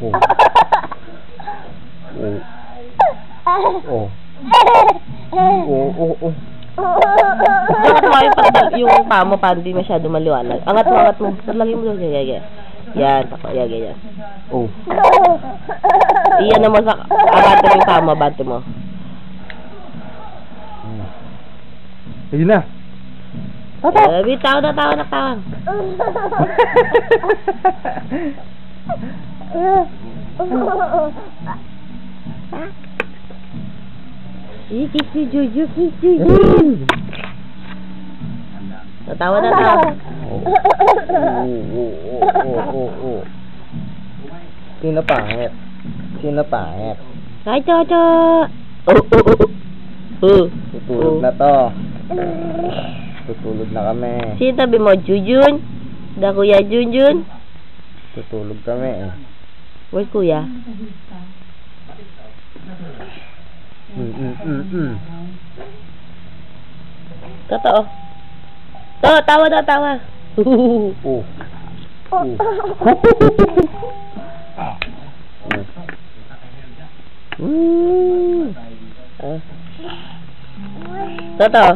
Oh. Oh. Angat mo yung paa mo para hindi masyado maliwanag. Angat mo. Lagay mo doon. Yan. Yan. Oh. Iyan naman sa abante mo yung paa mo. Abante mo. Sige na. Tawa. Kiss Juju. Tawa. Sino pangit? Ay, Toto. Tutulog na to. Tutulog na kami. Sino tabi mo? Jujun? Da Kuya Junjun? Tutulog kami eh. Where's Kuya? Totoo. Tawa. Totoo.